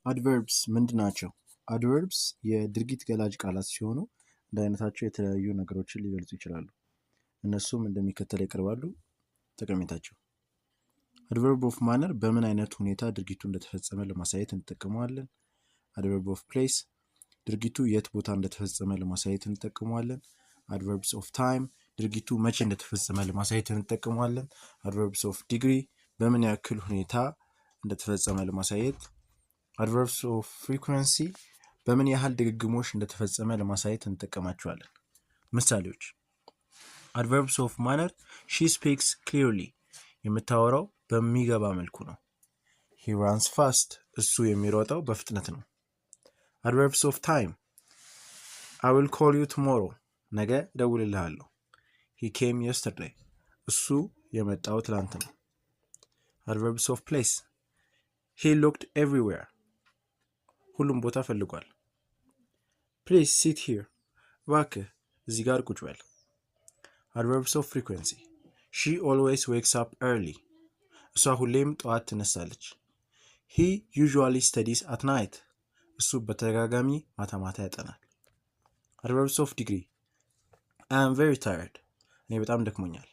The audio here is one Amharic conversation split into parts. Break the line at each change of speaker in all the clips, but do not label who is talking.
አድቨርብስ ምንድናቸው? አድቨርብስ የድርጊት ገላጭ ቃላት ሲሆኑ እንደ አይነታቸው የተለያዩ ነገሮችን ሊገልጹ ይችላሉ። እነሱም እንደሚከተለው ይቀርባሉ። ጠቀሜታቸው አድቨርብ ኦፍ ማነር በምን አይነት ሁኔታ ድርጊቱ እንደተፈጸመ ለማሳየት እንጠቀመዋለን። አድቨርብ ኦፍ ፕሌስ ድርጊቱ የት ቦታ እንደተፈጸመ ለማሳየት እንጠቀመዋለን። አድቨርብስ ኦፍ ታይም ድርጊቱ መቼ እንደተፈጸመ ለማሳየት እንጠቀመዋለን። አድቨርብስ ኦፍ ዲግሪ በምን ያክል ሁኔታ እንደተፈጸመ ለማሳየት። አድቨርብስ ኦፍ ፍሪኩዌንሲ በምን ያህል ድግግሞሽ እንደተፈጸመ ለማሳየት እንጠቀማቸዋለን። ምሳሌዎች አድቨርብስ ኦፍ ማነር ሺ ስፒክስ ክሊርሊ የምታወራው በሚገባ መልኩ ነው። ሂ ራንስ ፋስት እሱ የሚሮጠው በፍጥነት ነው። አድቨርብስ ኦፍ ታይም አይ ዊል ኮል ዩ ቱሞሮ ነገ ደውልልሃለሁ። ሂ ኬም የስተርዴይ እሱ የመጣው ትላንት ነው። አድቨርብስ ኦፍ ፕሌስ ሂ ሉክድ ኤቭሪዌር ሁሉም ቦታ ፈልጓል። ፕሊዝ ሲት ሂር እባክህ እዚህ ጋር ቁጭ በል። አድቨርብስ ኦፍ ፍሪኩዌንሲ ሺ ኦልዌይስ ዌክስ አፕ ኤርሊ እሷ ሁሌም ጠዋት ትነሳለች። ሂ ዩዥዋሊ ስተዲስ አት ናይት እሱ በተደጋጋሚ ማታ ማታ ያጠናል። አድቨርብስ ኦፍ ዲግሪ አይ አም ቬሪ ታየርድ እኔ በጣም ደክሞኛል።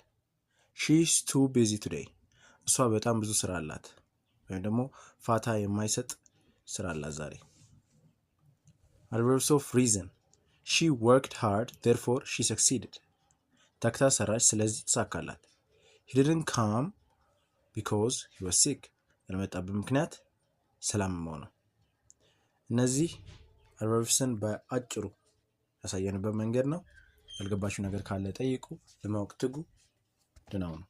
ሺ ኢዝ ቱ ቢዚ ቱዴይ እሷ በጣም ብዙ ስራ አላት ወይም ደግሞ ፋታ የማይሰጥ ስራ አላት ዛሬ። አድቨርብስ ኦፍ ሪዝን ሺ ወርክድ ሃርድ ዴርፎር ሺ ሰክሲድድ ተግታ ሰራች ስለዚህ ተሳካላት። ሂ ዲድንት ካም ቢኮዝ ሂ ዋዝ ሲክ ያልመጣበት ምክንያት ስላመመው ነው። እነዚህ አድቨርብስን በአጭሩ ያሳየንበት መንገድ ነው። ያልገባችሁ ነገር ካለ ጠይቁ። ለማወቅ ትጉ። ደህና ሁኑ።